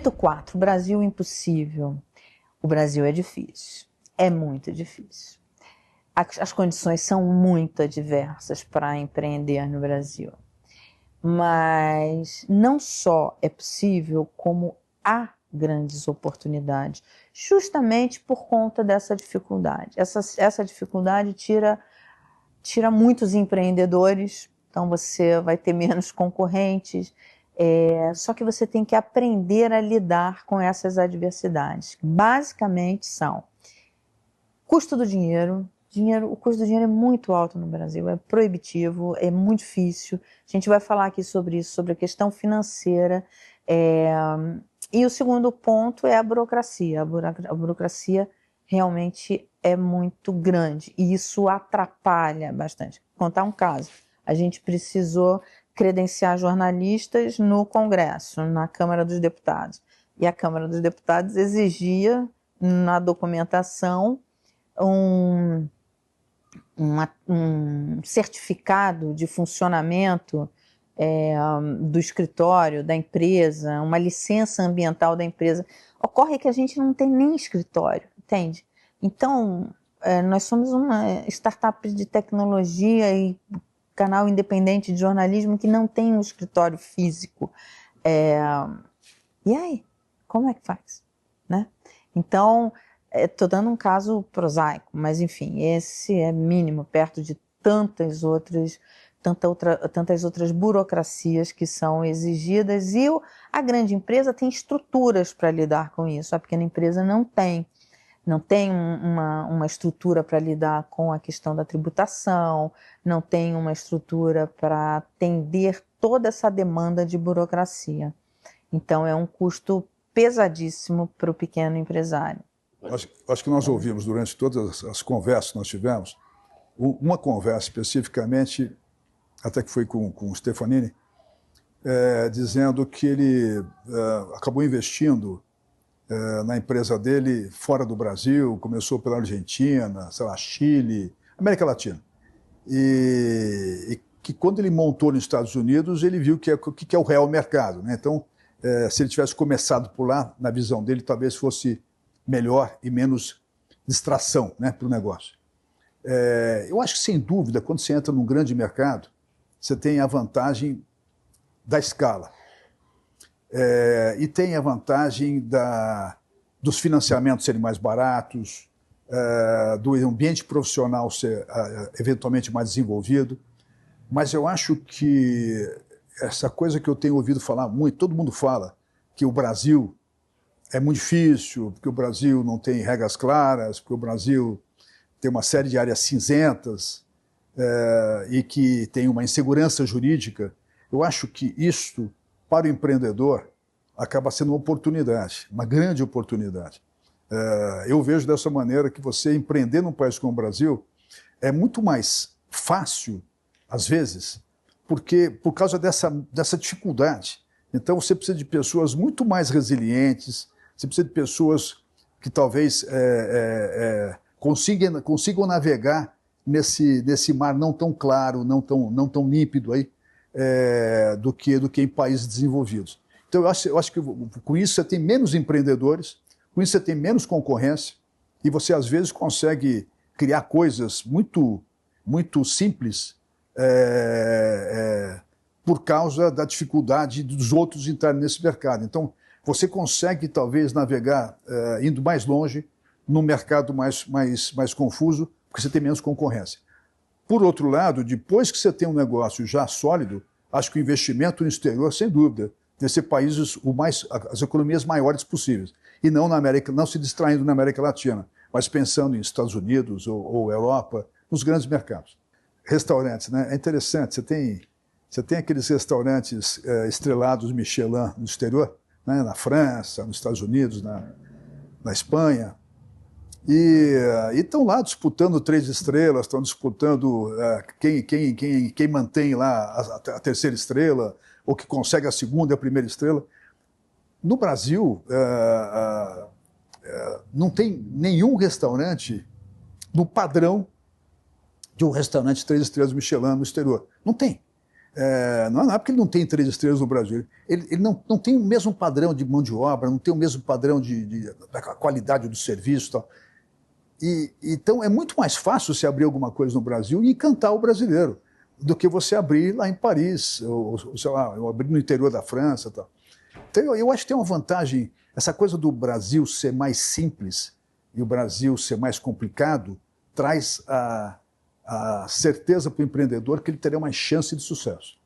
Mito 4, Brasil impossível. O Brasil é difícil, é muito difícil. As condições são muito adversas para empreender no Brasil. Mas não só é possível, como há grandes oportunidades, justamente por conta dessa dificuldade. Essa dificuldade tira muitos empreendedores, então você vai ter menos concorrentes, só que você tem que aprender a lidar com essas adversidades. Basicamente são custo do dinheiro. O custo do dinheiro é muito alto no Brasil, é proibitivo, é muito difícil. A gente vai falar aqui sobre isso, sobre a questão financeira. E o segundo ponto é a burocracia. A burocracia realmente é muito grande e isso atrapalha bastante. Vou contar um caso. A gente precisou credenciar jornalistas no Congresso, na Câmara dos Deputados. E a Câmara dos Deputados exigia na documentação um certificado de funcionamento do escritório, da empresa, uma licença ambiental da empresa. Ocorre que a gente não tem nem escritório, entende? Então, nós somos uma startup de tecnologia e canal independente de jornalismo que não tem um escritório físico. E aí? Como é que faz? Né? Então, estou dando um caso prosaico, mas enfim, esse é mínimo, perto de tantas outras burocracias que são exigidas, e a grande empresa tem estruturas para lidar com isso, a pequena empresa não tem uma estrutura para lidar com a questão da tributação, não tem uma estrutura para atender toda essa demanda de burocracia. Então é um custo pesadíssimo para o pequeno empresário. Acho que nós ouvimos durante todas as conversas que nós tivemos, uma conversa especificamente, até que foi com o Stefanini, dizendo que ele acabou investindo na empresa dele fora do Brasil, começou pela Argentina, sei lá, Chile, América Latina. E que quando ele montou nos Estados Unidos, ele viu que é o real mercado, né? Então, se ele tivesse começado por lá, na visão dele, talvez fosse melhor e menos distração, né, para o negócio. Eu acho que, sem dúvida, quando você entra num grande mercado, você tem a vantagem da escala. E tem a vantagem dos financiamentos serem mais baratos, do ambiente profissional ser eventualmente mais desenvolvido. Mas eu acho que essa coisa que eu tenho ouvido falar muito, todo mundo fala que o Brasil é muito difícil, porque o Brasil não tem regras claras, porque o Brasil tem uma série de áreas cinzentas e que tem uma insegurança jurídica. Eu acho que isso, para o empreendedor, acaba sendo uma oportunidade, uma grande oportunidade. Eu vejo dessa maneira que você empreender num país como o Brasil é muito mais fácil, às vezes, por causa dessa dificuldade. Então você precisa de pessoas muito mais resilientes, você precisa de pessoas que talvez consigam navegar nesse mar não tão claro, não tão límpido aí, do que em países desenvolvidos. Então eu acho que com isso você tem menos empreendedores, com isso você tem menos concorrência e você às vezes consegue criar coisas muito, muito simples por causa da dificuldade dos outros entrarem nesse mercado. Então você consegue talvez navegar indo mais longe num mercado mais confuso, porque você tem menos concorrência. Por outro lado, depois que você tem um negócio já sólido, acho que o investimento no exterior, sem dúvida, tem que ser países as economias maiores possíveis. E não não se distraindo na América Latina, mas pensando em Estados Unidos ou Europa, nos grandes mercados. Restaurantes, né? É interessante, você tem aqueles restaurantes estrelados Michelin no exterior, né? Na França, nos Estados Unidos, na Espanha, e estão lá disputando 3 estrelas, estão disputando quem mantém lá a terceira estrela, ou que consegue a segunda e a primeira estrela. No Brasil, não tem nenhum restaurante no padrão de um restaurante 3 estrelas Michelin no exterior. Não tem. Não é porque ele não tem 3 estrelas no Brasil. Ele não tem o mesmo padrão de mão de obra, não tem o mesmo padrão da qualidade do serviço e tal. Então é muito mais fácil você abrir alguma coisa no Brasil e encantar o brasileiro do que você abrir lá em Paris, ou sei lá, eu abrir no interior da França e tal. Então eu acho que tem uma vantagem, essa coisa do Brasil ser mais simples e o Brasil ser mais complicado traz a certeza para o empreendedor que ele terá uma chance de sucesso.